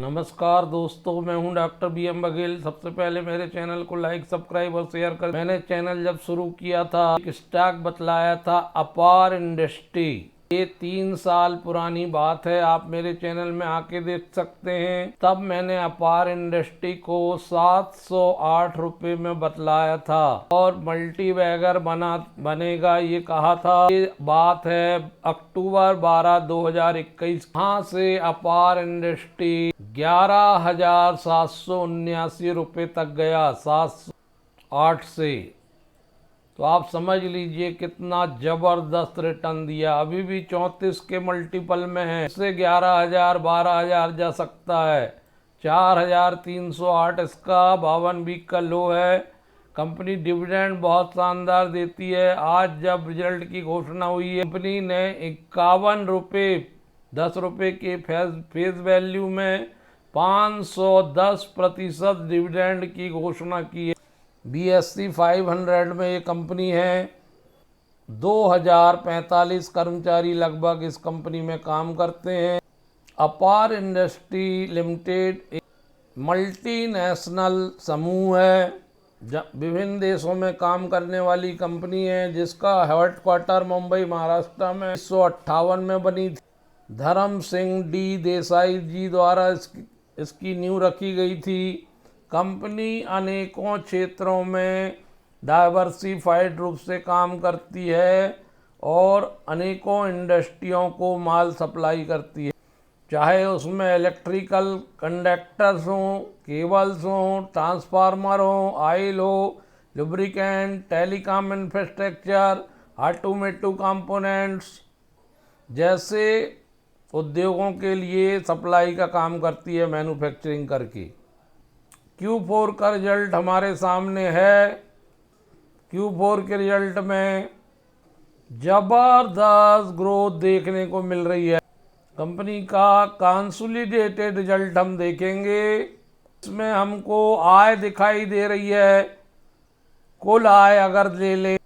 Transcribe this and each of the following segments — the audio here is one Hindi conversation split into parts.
नमस्कार दोस्तों, मैं हूं डॉक्टर BM बघेल। सबसे पहले मेरे चैनल को लाइक, सब्सक्राइब और शेयर कर। मैंने चैनल जब शुरू किया था एक स्टॉक बतलाया था अपार इंडस्ट्री। ये 3 साल पुरानी बात है, आप मेरे चैनल में आके देख सकते हैं। तब मैंने अपार इंडस्ट्री को 708 रुपये में बतलाया था और मल्टी बैगर बनेगा ये कहा था। ये बात है अक्टूबर 12 2021। यहाँ से अपार इंडस्ट्री 11,779 रुपये तक गया 708 से। तो आप समझ लीजिए कितना जबरदस्त रिटर्न दिया। अभी भी 34 के मल्टीपल में है, इससे 11,000 12,000 जा सकता है। 4,308 इसका 52 वीक का लो है। कंपनी डिविडेंड बहुत शानदार देती है। आज जब रिजल्ट की घोषणा हुई है, कंपनी ने 51 रुपये 10 रुपये के फेस वैल्यू में 510% डिविडेंड की घोषणा की है। BSE 500 में ये कंपनी है। 2045 कर्मचारी लगभग इस कंपनी में काम करते हैं। अपार इंडस्ट्री लिमिटेड एक मल्टीनेशनल समूह है, विभिन्न देशों में काम करने वाली कंपनी है, जिसका हेडक्वार्टर मुंबई महाराष्ट्र में 1958 में बनी थी। धर्म सिंह डी देसाई जी द्वारा इसकी नींव रखी गई थी। कंपनी अनेकों क्षेत्रों में डाइवर्सिफाइड रूप से काम करती है और अनेकों इंडस्ट्रियों को माल सप्लाई करती है, चाहे उसमें इलेक्ट्रिकल कंडक्टर्स हों, केबल्स हों, ट्रांसफार्मर हों, ऑयल हो, lubricant, telecom infrastructure, automotive components जैसे उद्योगों के लिए सप्लाई का काम करती है, मैन्युफैक्चरिंग करके। Q4 का रिजल्ट हमारे सामने है। Q4 के रिजल्ट में जबरदस्त ग्रोथ देखने को मिल रही है। कंपनी का कंसोलिडेटेड रिजल्ट हम देखेंगे, इसमें हमको आय दिखाई दे रही है। कुल आय अगर ले ले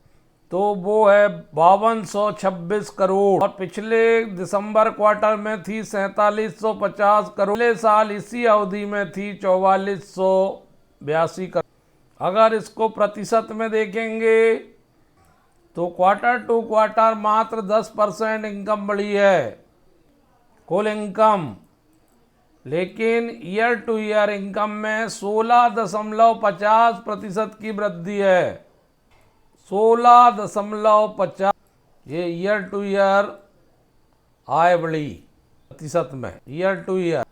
तो वो है 5226 करोड़ और पिछले दिसंबर क्वार्टर में थी 4750 करोड़। पिछले साल इसी अवधि में थी 4482 करोड़। अगर इसको प्रतिशत में देखेंगे तो क्वार्टर टू क्वार्टर मात्र 10% इनकम बढ़ी है, कुल इनकम, लेकिन ईयर टू ईयर इनकम में 16.50% की वृद्धि है। 16.50 ये ईयर टू ईयर आय बढ़ी प्रतिशत में, year to year.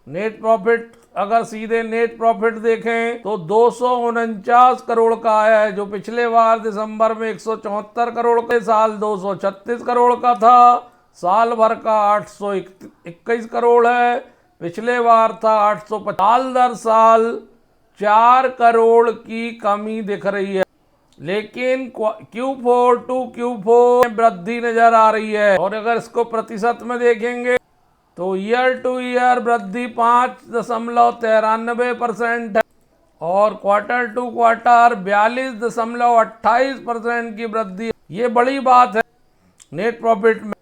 Net profit अगर सीधे नेट प्रॉफिट देखें तो 249 करोड़ का आया है, जो पिछले बार दिसंबर में 174 करोड़ के साल 236 करोड़ का था। साल भर का 821 करोड़ है, पिछले बार था 850। साल दर साल 4 करोड़ की कमी दिख रही है, लेकिन Q4 टू Q4 वृद्धि नजर आ रही है। और अगर इसको प्रतिशत में देखेंगे तो ईयर टू ईयर वृद्धि 5.93% है और क्वार्टर टू क्वार्टर 42.28% की वृद्धि। ये बड़ी बात है। नेट प्रॉफिट में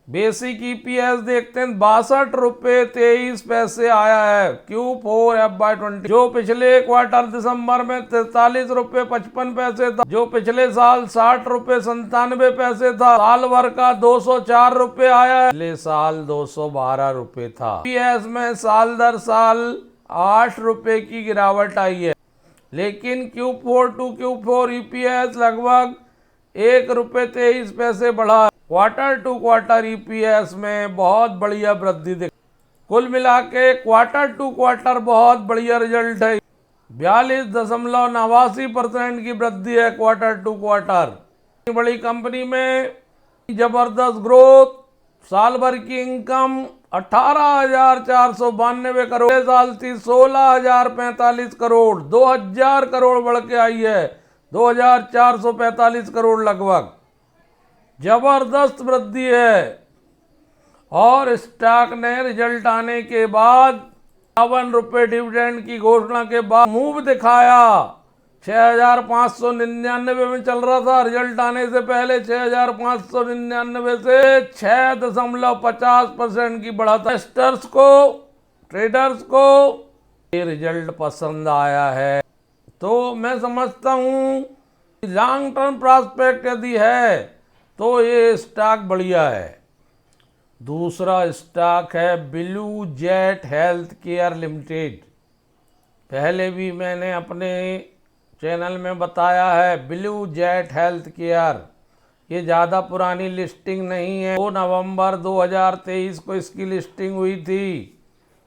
बेसिक EPS देखते हैं, 62 रुपये 23 पैसे आया है Q4 FY20, जो पिछले क्वार्टर दिसंबर में 43 रुपये 55 पैसे था, जो पिछले साल 60 रुपये 97 पैसे था। साल भर का 204 रुपये आया है, पिछले साल 212 रुपये था। EPS में साल दर साल 8 रुपये की गिरावट आई है, लेकिन Q4 टू Q4 EPS लगभग 1 रुपये 23 पैसे बढ़ा। क्वार्टर टू क्वार्टर EPS में बहुत बढ़िया वृद्धि दिख। कुल मिला के क्वार्टर टू क्वार्टर बहुत बढ़िया रिजल्ट है। 42.89% की वृद्धि है क्वार्टर टू क्वार्टर। बड़ी कंपनी में जबरदस्त ग्रोथ। साल भर की इनकम 18,492 करोड़, साल थी 16,045 करोड़, 2,000 करोड़ बढ़ के आई है, 2,445 करोड़ लगभग। जबरदस्त वृद्धि है। और स्टॉक ने रिजल्ट आने के बाद 52 रुपये डिविडेंड की घोषणा के बाद मूव दिखाया। 6,599 में चल रहा था, रिजल्ट आने से पहले 6,599 से 6.50% की बढ़ा था। इन्वेस्टर्स को ट्रेडर्स को ये रिजल्ट पसंद आया है तो मैं समझता हूँ लॉन्ग टर्म प्रॉस्पेक्ट यदि है तो ये स्टॉक बढ़िया है। दूसरा स्टॉक है blue jet health care limited. पहले भी मैंने अपने चैनल में बताया है ब्लू जेट हेल्थ केयर, ये ज़्यादा पुरानी लिस्टिंग नहीं है। 2 नवंबर 2023 को इसकी लिस्टिंग हुई थी,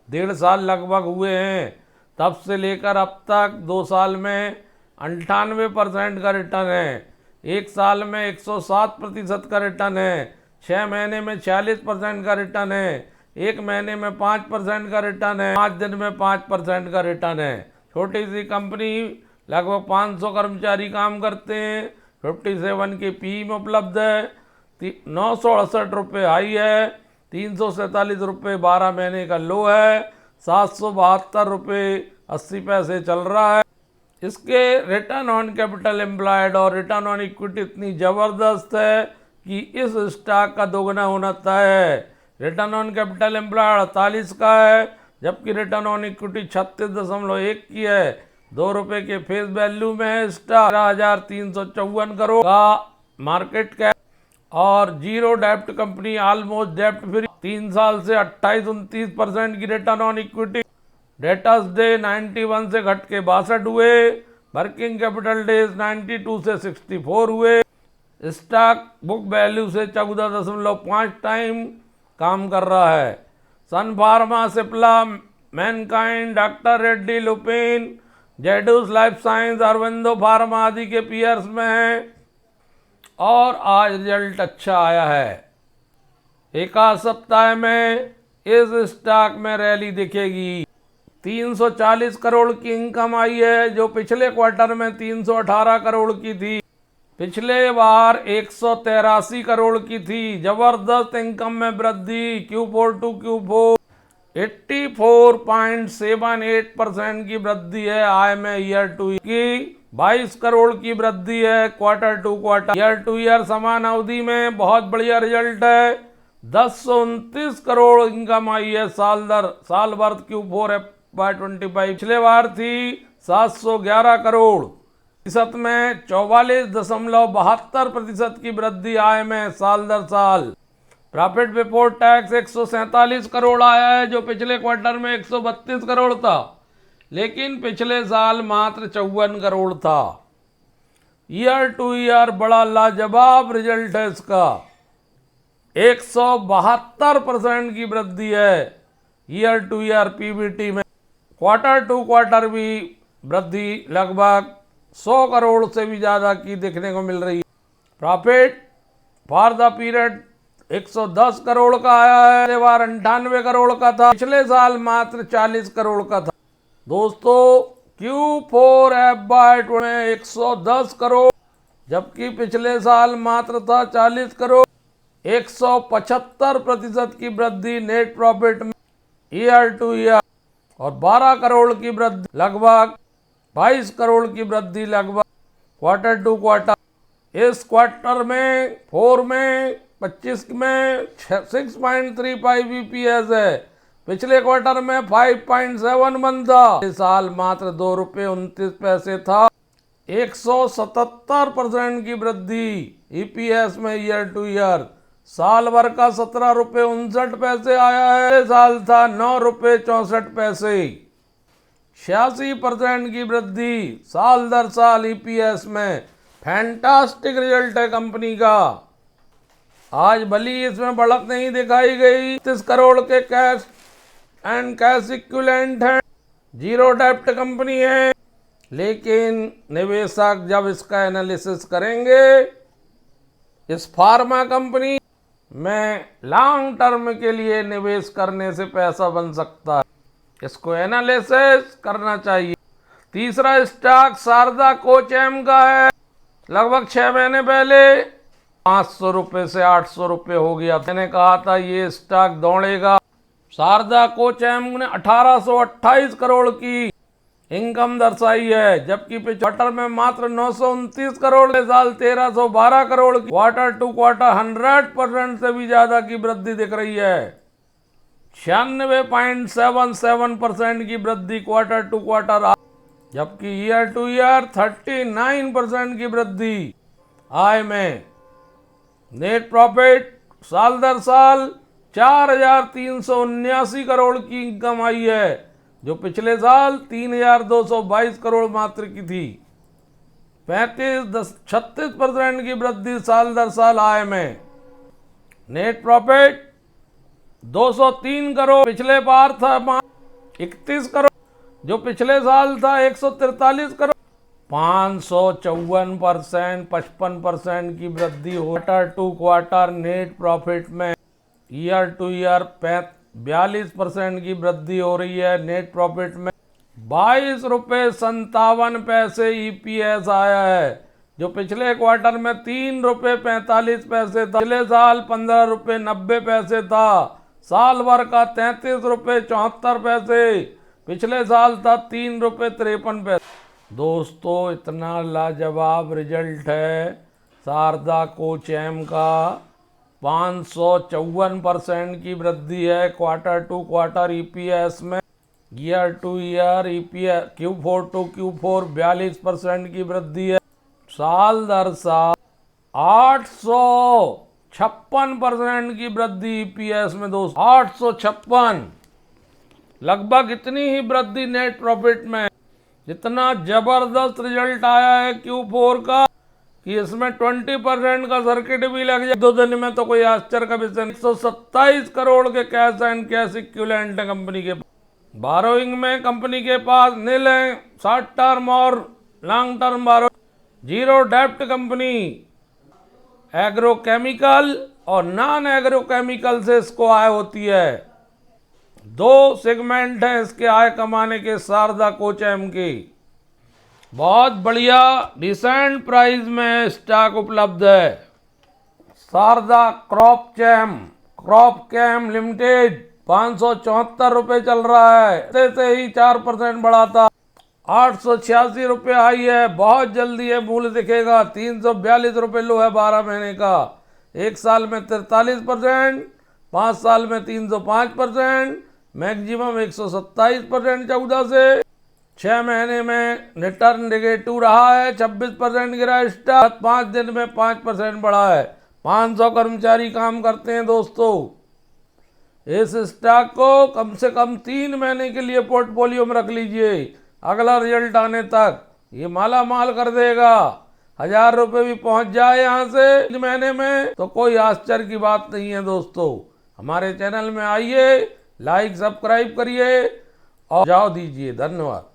1.5 साल लगभग हुए हैं। तब से लेकर अब तक 2 साल में 98% का रिटर्न है, 1 साल में 107% का रिटर्न है, 6 महीने में 46% का रिटर्न है, 1 महीने में 5% का रिटर्न है, 5 दिन में 5% का रिटर्न है। छोटी सी कंपनी, लगभग 500 कर्मचारी काम करते हैं, 57 की पी में उपलब्ध है, 968 रुपये हाई है, 347 रुपये 12 महीने का लो है, 772 रुपये 80 पैसे चल रहा है। इसके रिटर्न ऑन कैपिटल एम्प्लॉयड और रिटर्न ऑन इक्विटी इतनी ज़बरदस्त है कि इस स्टॉक का दोगुना होना तय है। रिटर्न ऑन कैपिटल एम्प्लॉयड 48 का है, जबकि रिटर्न ऑन इक्विटी 36.1 की है। 2 रुपये के फेस वैल्यू में है स्टॉक। 1354 करोड़ का मार्केट कैप और जीरो डेप्ट कंपनी, ऑलमोस्ट डेप्ट फ्री। 3 साल से 28-29% की return on equity. Debtors day 91 से घट के 62 हुए। वर्किंग कैपिटल डेज 92 से 64 हुए। स्टॉक बुक वैल्यू से 14.5 टाइम काम कर रहा है। सन फार्मा, सिप्ला, मैनकाइंड, डॉक्टर रेड्डी, लुपिन, जेडूस लाइफ साइंस, अरविंदो फार्मा आदि के पीयर्स में है और आज रिजल्ट अच्छा आया है। एक आध सप्ताह में इस स्टॉक में रैली दिखेगी। 340 करोड़ की इनकम आई है, जो पिछले क्वार्टर में 318 करोड़ की थी। पिछले बार 183 करोड़ की थी। जबरदस्त इनकम में वृद्धि। Q4 टू Q4 84.78% की वृद्धि है। आय में ईयर टू की 22 करोड़ की वृद्धि है। Quarter to quarter, year to year समान अवधि में बहुत बढ़िया रिजल्ट है। 1029 करोड़ इनकम आई है साल भर Q4 FY25। पिछले बार थी 711 करोड़। प्रतिशत में 44.72% की वृद्धि आय में साल दर साल। प्रॉफिट बिफोर टैक्स 147 करोड़ आया है, जो पिछले क्वार्टर में 132 करोड़ था, लेकिन पिछले साल मात्र 54 करोड़ था। ईयर टू ईयर बड़ा लाजवाब रिजल्ट है इसका। 172% की वृद्धि है ईयर टू ईयर पीबीटी में। क्वार्टर टू क्वार्टर भी वृद्धि लगभग 100 करोड़ से भी ज़्यादा की देखने को मिल रही है। Profit for the period 110 crore का आया है, पिछले बार 98 करोड़ का था, पिछले साल मात्र 40 करोड़ का था। दोस्तों, Q4 FY में 110 करोड़, जबकि पिछले साल मात्र था 40 करोड़। 175% की वृद्धि नेट प्रॉफिट में ईयर टू ईयर और 12 करोड़ की वृद्धि, लगभग 22 करोड़ की वृद्धि लगभग क्वार्टर टू क्वार्टर। इस क्वार्टर में 4 में 25 में 6.35 EPS है, पिछले क्वार्टर में 5.71 था। इस साल मात्र 2 रुपये 29 पैसे था। 177% की वृद्धि EPS में ईयर टू ईयर। साल भर का 17 रुपये 59 पैसे आया है, साल था 9 रुपये 64 पैसे। 86% की वृद्धि साल दर साल EPS में। फैंटास्टिक रिजल्ट है कंपनी का। आज भली इसमें बढ़त नहीं दिखाई गई। 30 करोड़ के कैश एंड कैश इक्विवेलेंट हैं, जीरो डेप्ट कंपनी है, लेकिन निवेशक जब इसका एनालिसिस करेंगे इस फार्मा कंपनी में लॉन्ग टर्म के लिए निवेश करने से पैसा बन सकता है, इसको एनालिसिस करना चाहिए। तीसरा स्टॉक शारदा कोचएम का है। लगभग 6 महीने पहले 500 रुपये से 800 रुपये हो गया। मैंने कहा था ये स्टॉक दौड़ेगा। शारदा कोचएम ने 1828 करोड़ की इनकम दर्शाई है, जबकि क्वार्टर में मात्र 929 करोड़, साल 1312 करोड़ की। क्वार्टर टू क्वार्टर 100% से भी ज्यादा की वृद्धि दिख रही है। 96.77% की वृद्धि क्वार्टर टू क्वार्टर, जबकि ईयर टू ईयर 39% की वृद्धि आय में। नेट प्रॉफिट साल दर साल 4,379 करोड़ की इनकम आई है, जो पिछले साल 3,222 करोड़ मात्र की थी। 36% की वृद्धि साल दर साल आय में। नेट प्रॉफिट 203 करोड़, पिछले बार था 31 करोड़, जो पिछले साल था 143 करोड़। 554%, 55% की वृद्धि हो quarter to quarter net profit में। ईयर टू ईयर 42% की वृद्धि हो रही है नेट प्रॉफिट में। 22.57 ईपीएस आया है, जो पिछले क्वार्टर में 3.45 था। पिछले साल 15.90 था। साल भर का 33.74, पिछले साल था 3.53। दोस्तों, इतना लाजवाब रिजल्ट है शारदा कोचएम का। 554% की वृद्धि है क्वार्टर टू क्वार्टर ईपीएस में। Year to year EPS Q4 to Q4 42% की वृद्धि है। साल दर साल 856% की वृद्धि ईपीएस में। दोस्तों, 856, लगभग इतनी ही वृद्धि नेट प्रॉफिट में। जितना जबरदस्त रिजल्ट आया है Q4 का कि इसमें 20% का सर्किट भी लग जाए 2 दिन में, तो कोई आश्चर्य का विषय नहीं। 127 करोड़ के कैश एंड कैश इक्विवेलेंट है कंपनी के पास। बारोइंग में कंपनी के पास नील है, शॉर्ट टर्म और लॉन्ग टर्म बारो। जीरो डेप्ट कंपनी। एग्रोकेमिकल और नॉन एग्रोकेमिकल से इसको आय होती है। 2 सेगमेंट है इसके आय कमाने के शारदा कोचएम की। बहुत बढ़िया डिसेंट प्राइस में स्टॉक उपलब्ध है। शारदा क्रॉपकेम लिमिटेड 574 रुपये चल रहा है, से ही 4% बढ़ा था। 886 रुपये हाई है, बहुत जल्दी ये मूल्य दिखेगा। 342 रुपये लो है 12 महीने का। 1 साल में 43%, 5 साल में 305%, मैक्सिमम 127% 14 से। 6 महीने में रिटर्न नेगेटिव रहा है, 26% गिरा स्टॉक। 5 दिन में 5% बढ़ा है। 500 कर्मचारी काम करते हैं दोस्तों। इस स्टॉक को कम से कम 3 महीने के लिए पोर्टफोलियो में रख लीजिए। अगला रिजल्ट आने तक ये माला माल कर देगा। 1000 रुपये भी पहुंच जाए यहाँ से 3 महीने में, तो कोई आश्चर्य की बात नहीं है दोस्तों। हमारे चैनल में आइए, लाइक सब्सक्राइब करिए और जाओ दीजिए। धन्यवाद।